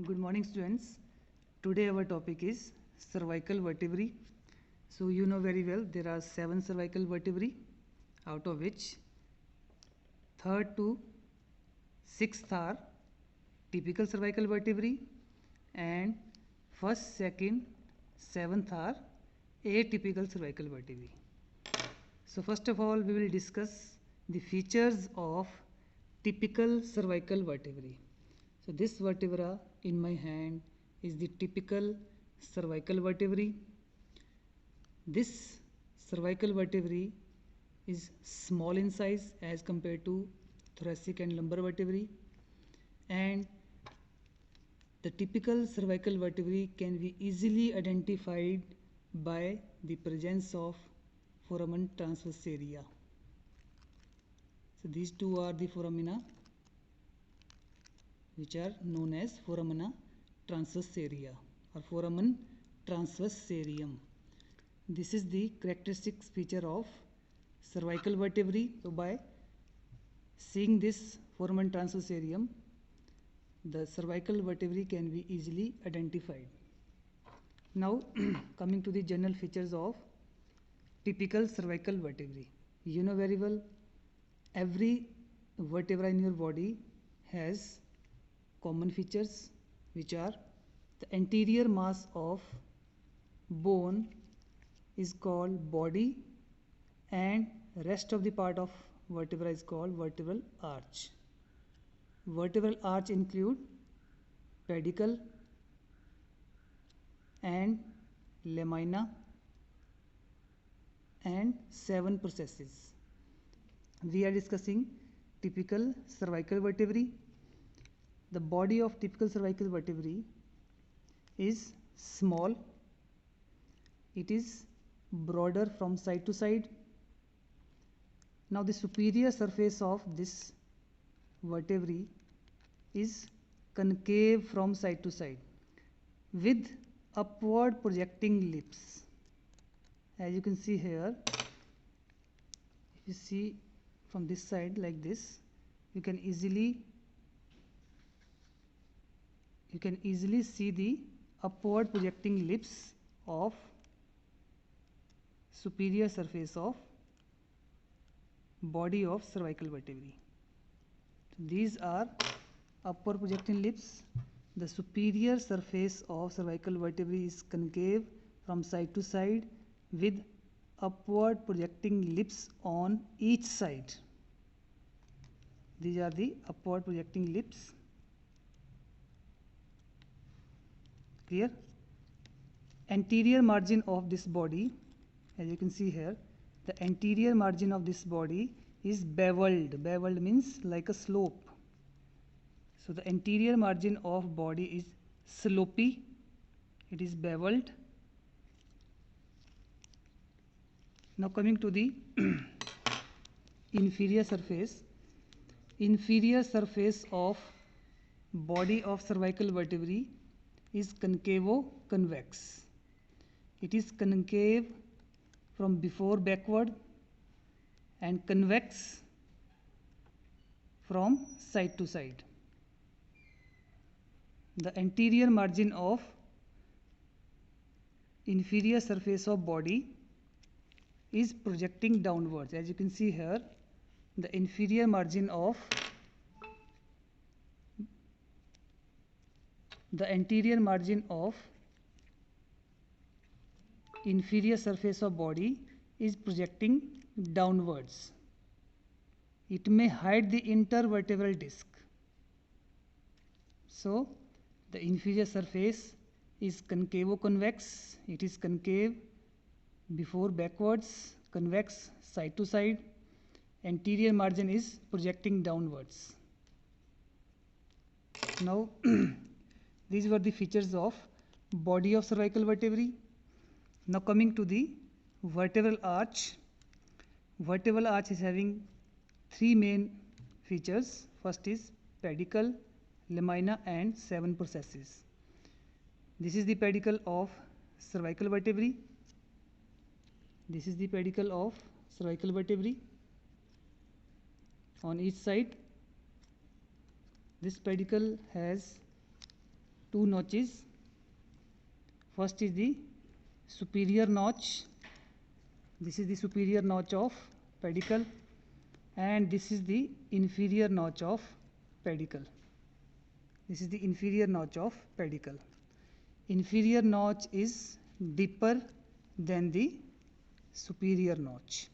Good morning, students. Today our topic is cervical vertebrae. So you know very well there are 7 cervical vertebrae, out of which third to sixth are typical cervical vertebrae, and first, second, seventh are atypical cervical vertebrae. So first of all, we will discuss the features of typical cervical vertebrae. So this vertebra in my hand is the typical cervical vertebrae. This cervical vertebrae is small in size as compared to thoracic and lumbar vertebrae, and the typical cervical vertebrae can be easily identified by the presence of foramen transverse area. So these two are the foramina which are known as foramina transverse area or foramen transversarium. This is the characteristic feature of cervical vertebrae. So by seeing this foramen transversarium, the cervical vertebrae can be easily identified. Now coming to the general features of typical cervical vertebrae. You know very well every vertebra in your body has common features, which are the anterior mass of bone is called body, and rest of the part of vertebra is called vertebral arch. Vertebral arch include pedicle and lamina and 7 processes. We are discussing typical cervical vertebrae. The body of typical cervical vertebrae is small. It is broader from side to side. Now the superior surface of this vertebrae is concave from side to side with upward projecting lips. As you can see here, if you see from this side like this, you can easily see the upward projecting lips of superior surface of body of cervical vertebrae. These are upward projecting lips. The superior surface of cervical vertebrae is concave from side to side with upward projecting lips on each side. These are the upward projecting lips. Clear? Anterior margin of this body, as you can see here, the anterior margin of this body is beveled. Beveled means like a slope. So the anterior margin of body is slopy. It is beveled. Now coming to the inferior surface. Inferior surface of body of cervical vertebrae is concavo-convex. It is concave from before backward and convex from side to side. The anterior margin of inferior surface of body is projecting downwards. As you can see here, the inferior margin of the anterior margin of inferior surface of body is projecting downwards. It may hide the intervertebral disc. So the inferior surface is concavo-convex. It is concave before backwards, convex side to side. Anterior margin is projecting downwards. Now these were the features of body of cervical vertebrae. Now coming to the vertebral arch. Vertebral arch is having 3 main features. First is pedicle, lamina and 7 processes. This is the pedicle of cervical vertebrae. This is the pedicle of cervical vertebrae. On each side, this pedicle has two notches. First is the superior notch. This is the superior notch of pedicle, and this is the inferior notch of pedicle. This is the inferior notch of pedicle. Inferior notch is deeper than the superior notch.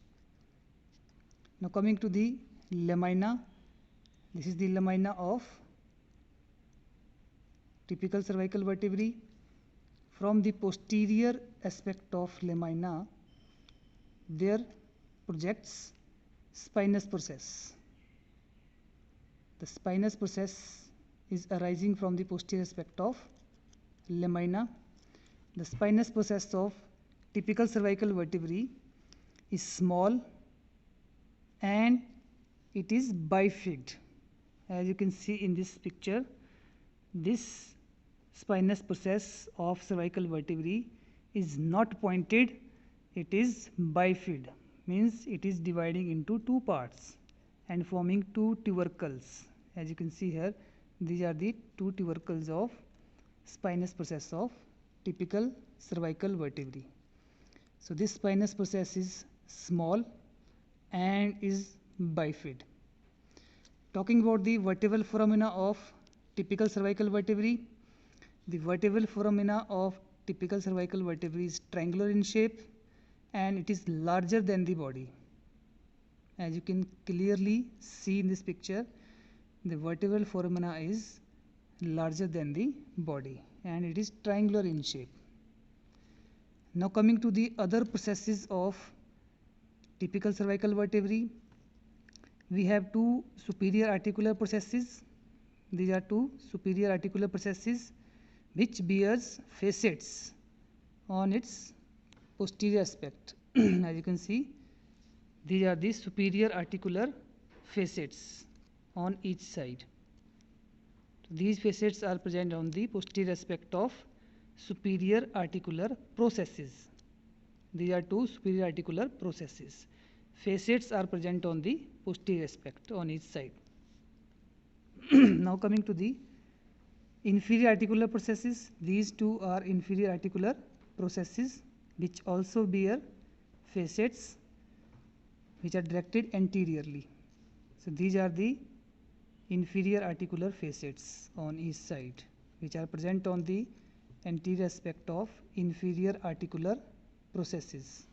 Now coming to the lamina. This is the lamina of typical cervical vertebrae. From the posterior aspect of lamina, there projects spinous process. The spinous process is arising from the posterior aspect of lamina. The spinous process of typical cervical vertebrae is small and it is bifid. As you can see in this picture, this spinous process of cervical vertebrae is not pointed, it is bifid, means it is dividing into two parts and forming two tubercles. As you can see here, these are the two tubercles of spinous process of typical cervical vertebrae. So this spinous process is small and is bifid. Talking about the vertebral foramina of typical cervical vertebrae, the vertebral foramina of typical cervical vertebrae is triangular in shape and it is larger than the body. As you can clearly see in this picture, the vertebral foramina is larger than the body and it is triangular in shape. Now coming to the other processes of typical cervical vertebrae, we have two superior articular processes. These are two superior articular processes which bears facets on its posterior aspect. As you can see, these are the superior articular facets on each side. These facets are present on the posterior aspect of superior articular processes. These are two superior articular processes. Facets are present on the posterior aspect on each side. Now coming to the inferior articular processes, these two are inferior articular processes which also bear facets which are directed anteriorly. So these are the inferior articular facets on each side which are present on the anterior aspect of inferior articular processes.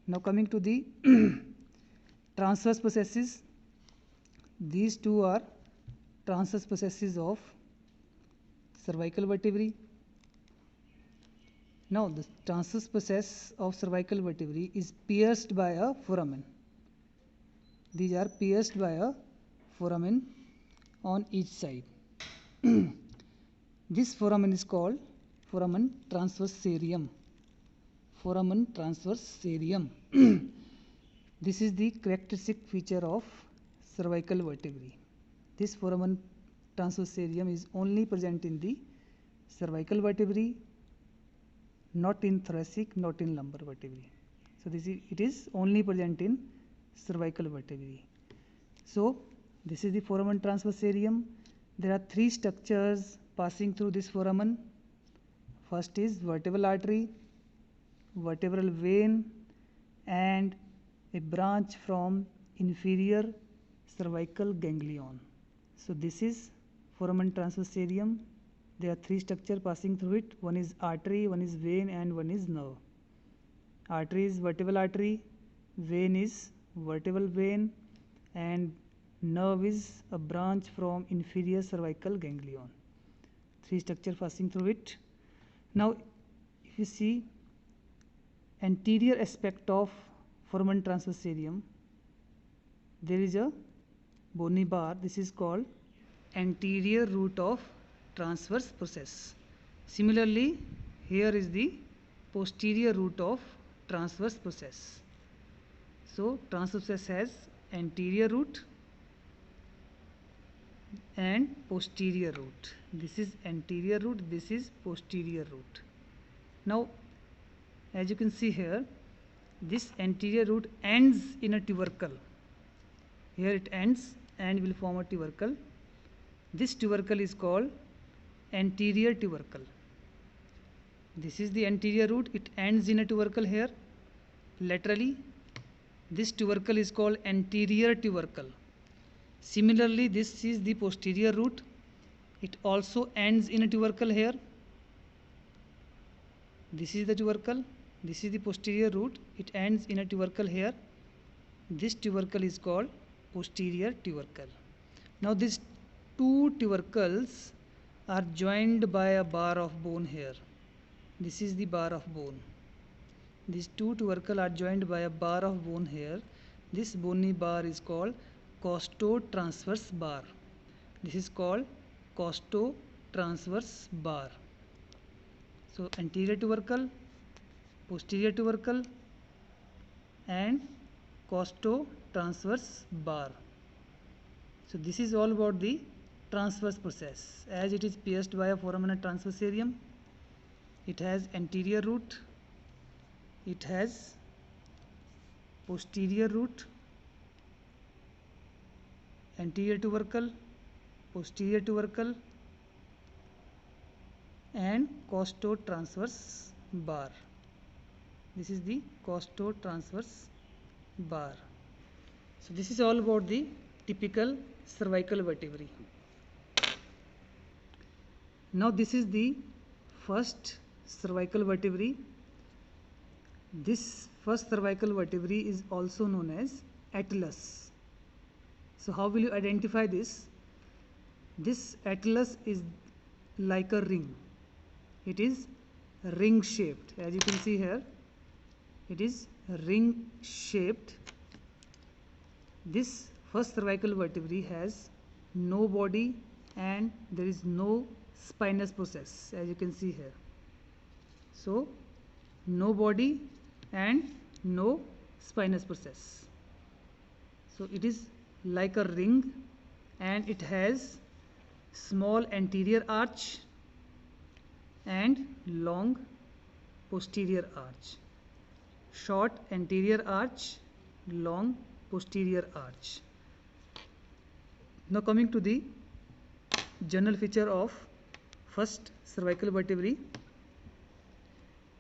Now coming to the transverse processes, these two are transverse processes of cervical vertebrae. Now the transverse process of cervical vertebrae is pierced by a foramen. These are pierced by a foramen on each side. This foramen is called foramen transversarum. Foramen transversarum. This is the characteristic feature of cervical vertebrae. This foramen transversarum is only present in the cervical vertebrae, not in thoracic, not in lumbar vertebrae. So it is only present in cervical vertebrae. So this is the foramen transversarum. There are three structures passing through this foramen. First is vertebral artery, vertebral vein, and a branch from inferior cervical ganglion. So this is foramen transversarum. There are three structures passing through it. One is artery, one is vein, and one is nerve. Artery is vertebral artery, vein is vertebral vein, and nerve is a branch from inferior cervical ganglion. Three structures passing through it. Now if you see anterior aspect of foramen transversarum, there is a bony bar. This is called anterior root of transverse process. Similarly, here is the posterior root of transverse process. So transverse process has anterior root and posterior root. This is anterior root, this is posterior root. Now as you can see here, this anterior root ends in a tubercle. Here it ends and will form a tubercle. This tubercle is called anterior tubercle. This is the anterior root. It ends in a tubercle here laterally. This tubercle is called anterior tubercle. Similarly, this is the posterior root. It also ends in a tubercle here. This is the tubercle. This is the posterior root. It ends in a tubercle here. This tubercle is called posterior tubercle. Now these two tubercles are joined by a bar of bone here. This is the bar of bone. These two tubercles are joined by a bar of bone here. This bony bar is called costotransverse bar. This is called costotransverse bar. So anterior tubercle, posterior tubercle and costotransverse bar. So this is all about the transverse process. As it is pierced by a foramen transversarium, it has anterior root, it has posterior root, anterior tubercle, posterior tubercle and costotransverse bar. This is the costotransverse bar. So this is all about the typical cervical vertebrae. Now this is the first cervical vertebrae. This first cervical vertebrae is also known as atlas. So how will you identify this? This atlas is like a ring. It is ring shaped. As you can see here, it is ring shaped. This first cervical vertebrae has no body and there is no spinous process, as you can see here. So no body and no spinous process. So it is like a ring and it has small anterior arch and long posterior arch. Short anterior arch, long posterior arch. Now coming to the general feature of first cervical vertebrae.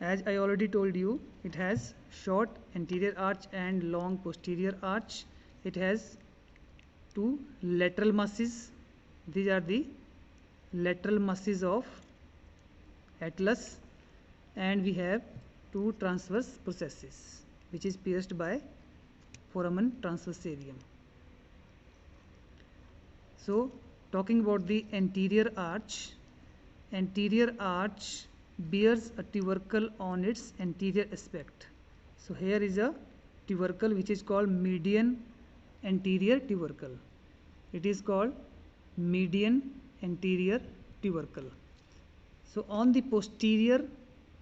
As I already told you, it has short anterior arch and long posterior arch. It has two lateral masses. These are the lateral masses of atlas, and we have two transverse processes which is pierced by foramen transversarium. So talking about the anterior arch bears a tubercle on its anterior aspect. So here is a tubercle which is called median anterior tubercle. It is called median anterior tubercle. So on the posterior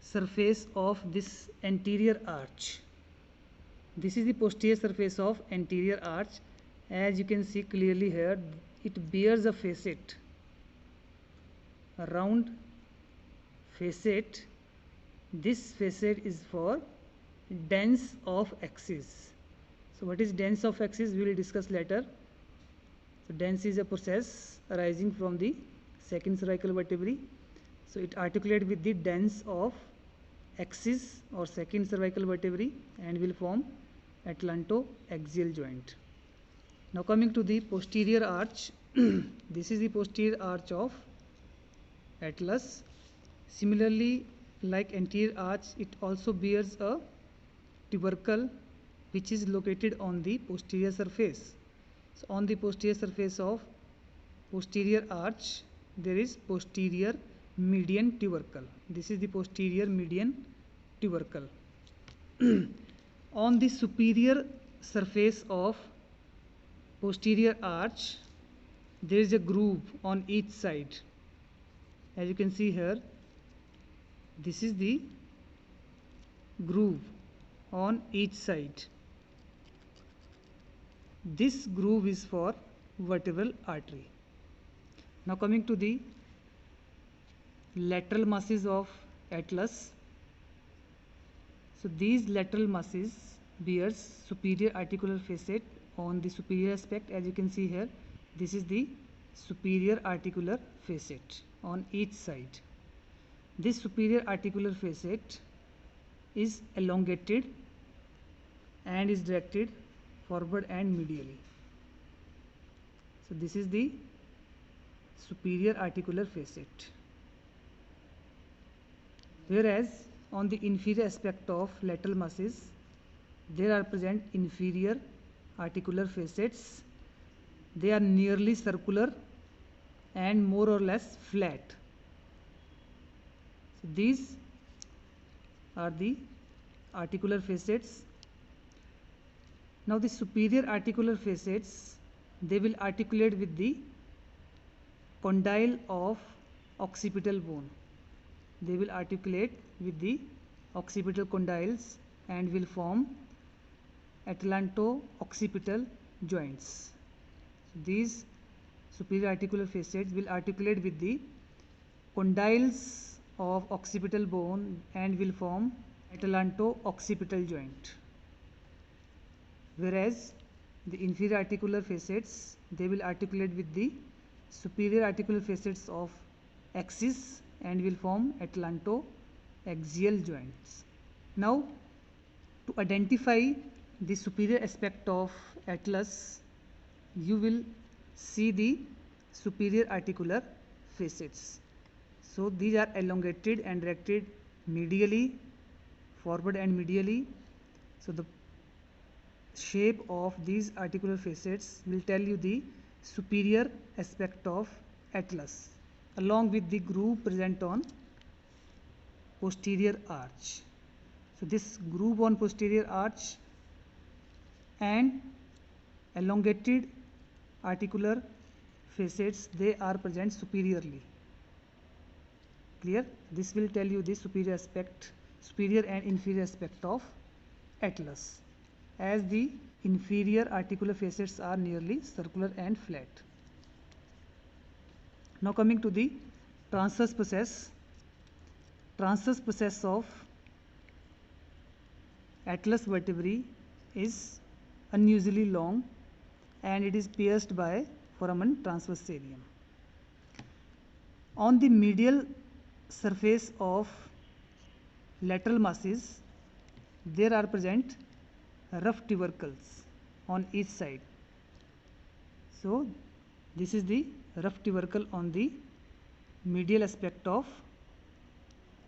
surface of this anterior arch, this is the posterior surface of anterior arch. As you can see clearly here, it bears a facet, a round facet. This facet is for dens of axis. So what is dens of axis we will discuss later. So dens is a process arising from the second cervical vertebrae. So it articulates with the dens of axis or second cervical vertebrae and will form atlantoaxial joint. Now coming to the posterior arch, this is the posterior arch of atlas. Similarly, like anterior arch, it also bears a tubercle which is located on the posterior surface. So on the posterior surface of posterior arch, there is posterior median tubercle. This is the posterior median tubercle. On the superior surface of posterior arch, there is a groove on each side. As you can see here, this is the groove on each side. This groove is for vertebral artery. Now coming to the lateral masses of atlas. So these lateral masses bears superior articular facet on the superior aspect. As you can see here, this is the superior articular facet on each side. This superior articular facet is elongated and is directed forward and medially. So this is the superior articular facet. Whereas on the inferior aspect of lateral muscles, there are present inferior articular facets. They are nearly circular and more or less flat. So these are the articular facets. Now the superior articular facets, they will articulate with the condyle of occipital bone. They will articulate with the occipital condyles and will form atlanto-occipital joints. These superior articular facets will articulate with the condyles of occipital bone and will form atlanto-occipital joint. Whereas the inferior articular facets, they will articulate with the superior articular facets of axis and will form atlanto-axial joints. Now, to identify the superior aspect of atlas, you will see the superior articular facets. So these are elongated and directed medially, forward and medially. So the shape of these articular facets will tell you the superior aspect of atlas, along with the groove present on posterior arch. So this groove on posterior arch and elongated articular facets, they are present superiorly. Clear? This will tell you the superior and inferior aspect of atlas, as the inferior articular facets are nearly circular and flat. Now coming to the transverse process. Transverse process of atlas vertebrae is unusually long and it is pierced by foramen transversarium. On the medial surface of lateral muscles, there are present rough tubercles on each side. So this is the rough tubercle on the medial aspect of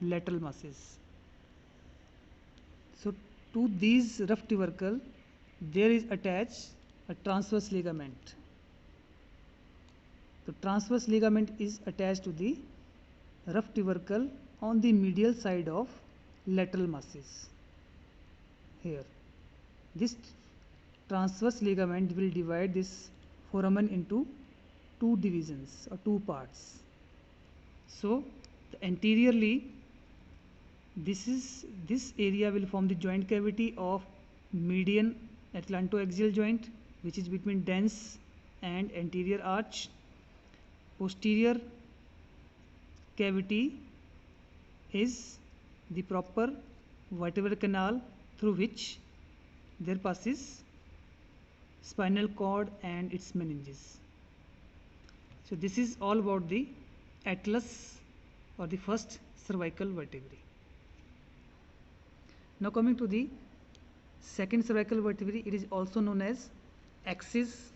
lateral muscles. So to these rough tubercle, there is attached a transverse ligament. The transverse ligament is attached to the rough tubercle on the medial side of lateral muscles. Here, this transverse ligament will divide this foramen into two divisions or two parts. So anteriorly, this area will form the joint cavity of median atlanto-axial joint, which is between dens and anterior arch. Posterior cavity is the proper vertebral canal through which there passes spinal cord and its meninges. So this is all about the atlas or the first cervical vertebrae. Now coming to the second cervical vertebrae, it is also known as axis.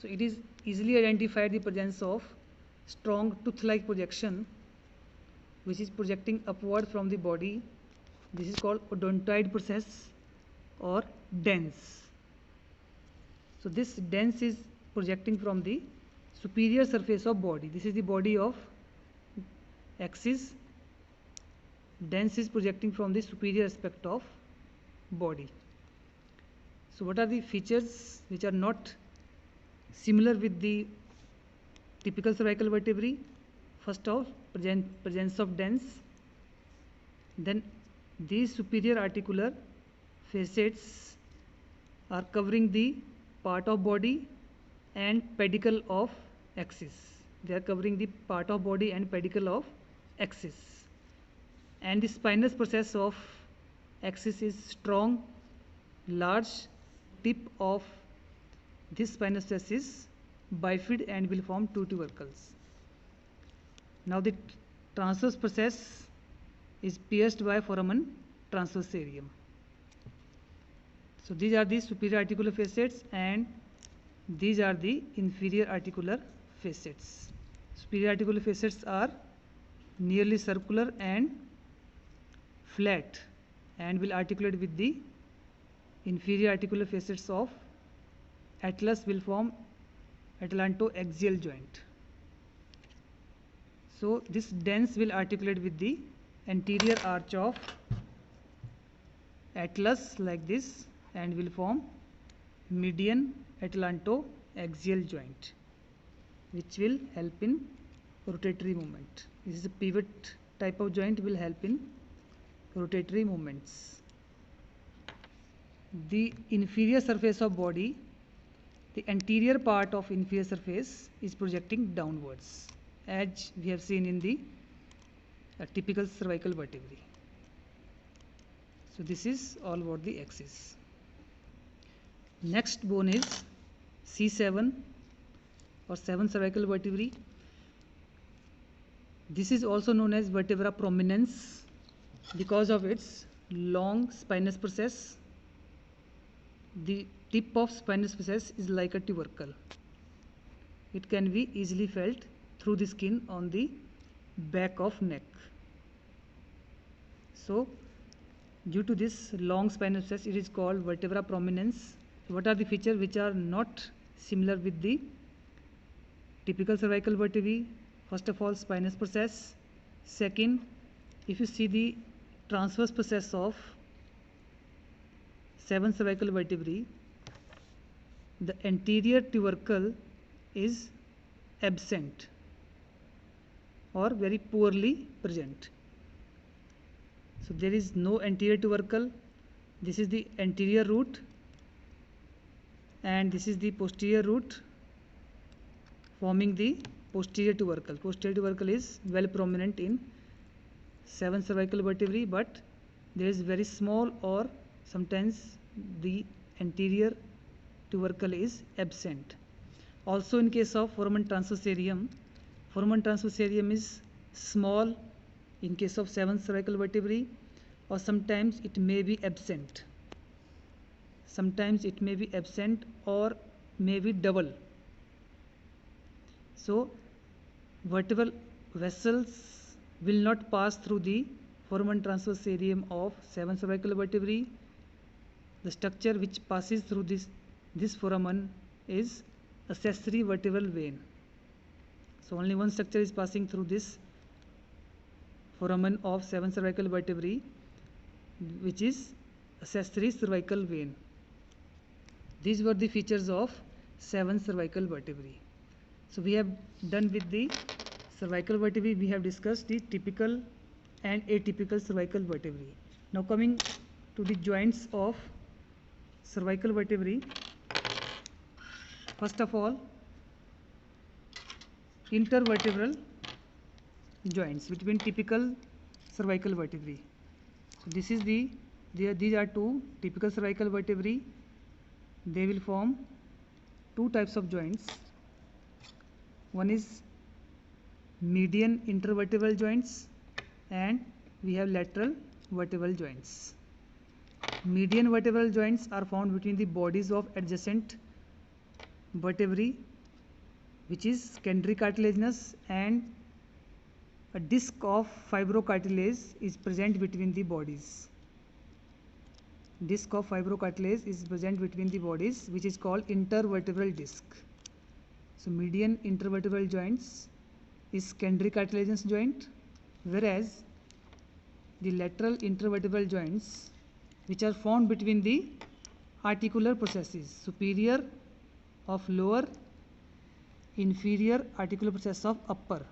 So it is easily identified the presence of strong tooth-like projection which is projecting upward from the body. This is called odontoid process or dens. So this dens is projecting from the superior surface of body. This is the body of axis. Dens is projecting from the superior aspect of body. So what are the features which are not similar with the typical cervical vertebrae? First of presence of dens. Then these superior articular facets are covering the part of body and pedicle of axis. They are covering the part of body and pedicle of axis. And the spinous process of axis is strong, large. Tip of this spinous process is bifid and will form two tubercles. Now the transverse process is pierced by foramen transversarium. So these are the superior articular facets and these are the inferior articular facets. Superior articular facets are nearly circular and flat and will articulate with the inferior articular facets of atlas will form atlantoaxial joint. So this dens will articulate with the anterior arch of atlas like this and will form median atlantoaxial joint, which will help in rotatory movement. This is a pivot type of joint, will help in rotatory movements. The inferior surface of body, the anterior part of inferior surface is projecting downwards, as we have seen in the typical cervical vertebrae. So this is all about the axis. Next bone is C7 or 7 cervical vertebrae. This is also known as vertebra prominens because of its long spinous process. The tip of spinous process is like a tubercle. It can be easily felt through the skin on the back of neck. So due to this long spinous process, it is called vertebra prominens. What are the features which are not similar with the typical cervical vertebrae? First of all, spinous process. Second, if you see the transverse process of 7 cervical vertebrae, the anterior tubercle is absent or very poorly present. So there is no anterior tubercle. This is the anterior root and this is the posterior root forming the posterior tubercle. Posterior tubercle is well prominent in 7 cervical vertebrae, but there is very small or sometimes the anterior tubercle is absent. Also in case of foramen transversarium is small in case of 7 cervical vertebrae, or sometimes it may be absent. Sometimes it may be absent or may be double. So vertebral vessels will not pass through the foramen transversarium of 7 cervical vertebrae. The structure which passes through this foramen is accessory vertebral vein. So only one structure is passing through this foramen of 7 cervical vertebrae, which is accessory cervical vein. These were the features of 7 cervical vertebrae. So we have done with the cervical vertebrae. We have discussed the typical and atypical cervical vertebrae. Now coming to the joints of cervical vertebrae. First of all, intervertebral joints between typical cervical vertebrae. So this is these are 2 typical cervical vertebrae. They will form 2 types of joints. One is median intervertebral joints and we have lateral vertebral joints. Median vertebral joints are found between the bodies of adjacent vertebrae, which is secondary cartilaginous, and a disc of fibrocartilage is present between the bodies. Disc of fibrocartilage is present between the bodies, which is called intervertebral disc. So median intervertebral joints is secondary cartilaginous joint, whereas the lateral intervertebral joints, which are found between the articular processes, superior of lower, inferior articular process of upper,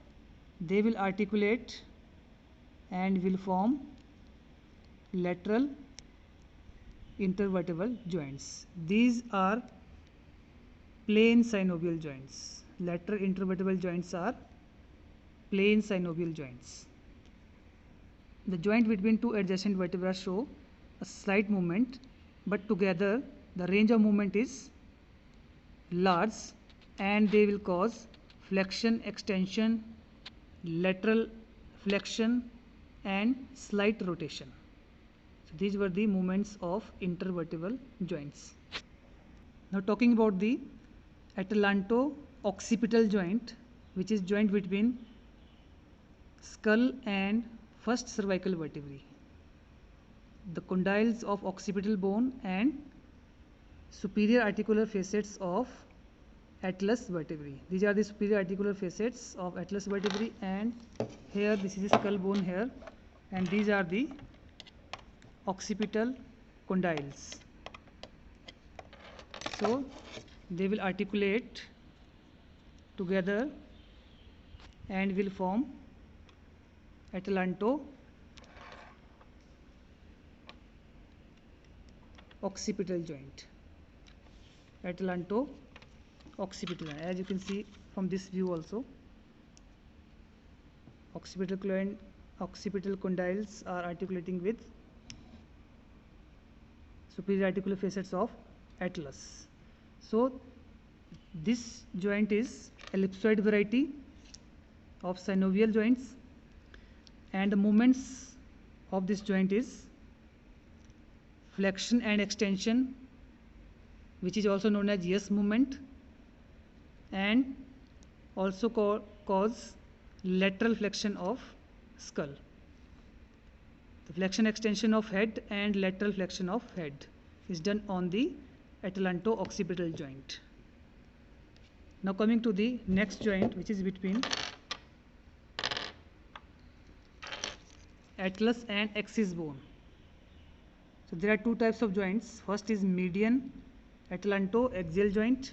they will articulate and will form lateral intervertebral joints. These are plain synovial joints. Lateral intervertebral joints are plain synovial joints. The joint between 2 adjacent vertebrae show a slight movement, but together the range of movement is large and they will cause flexion, extension, lateral flexion and slight rotation. So these were the movements of intervertebral joints. Now talking about the atlanto-occipital joint, which is joint between skull and first cervical vertebrae, the condyles of occipital bone and superior articular facets of atlas vertebrae. These are the superior articular facets of atlas vertebrae, and here this is the skull bone here, and these are the occipital condyles. So they will articulate together and will form atlanto-occipital joint. Atlanto-occipital, as you can see from this view also, occipital condyles are articulating with superior articular facets of atlas. So this joint is ellipsoid variety of synovial joints, and the movements of this joint is flexion and extension, which is also known as yes movement, and also cause lateral flexion of skull. The flexion extension of head and lateral flexion of head is done on the atlanto-occipital joint. Now coming to the next joint, which is between atlas and axis bone. So there are two types of joints. First is median atlanto-axial joint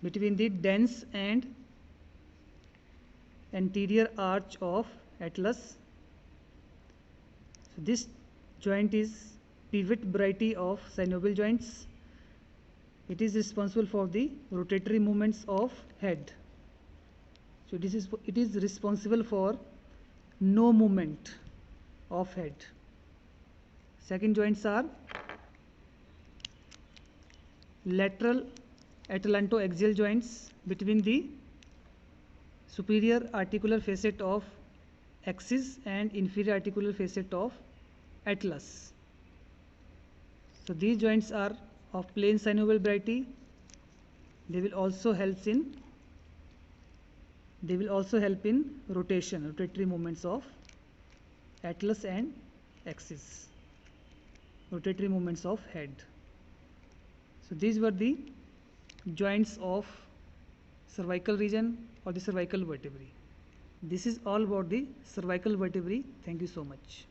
between the dense and anterior arch of atlas. So this joint is pivot variety of synovial joints. It is responsible for the rotatory movements of head. So it is responsible for no movement of head. Second joints are lateral atlanto-axial joints between the superior articular facet of axis and inferior articular facet of atlas. So these joints are of plain synovial variety. They will also help in rotatory movements of atlas and axis, rotatory movements of head. So these were the joints of cervical region or the cervical vertebrae. This is all about the cervical vertebrae. Thank you so much.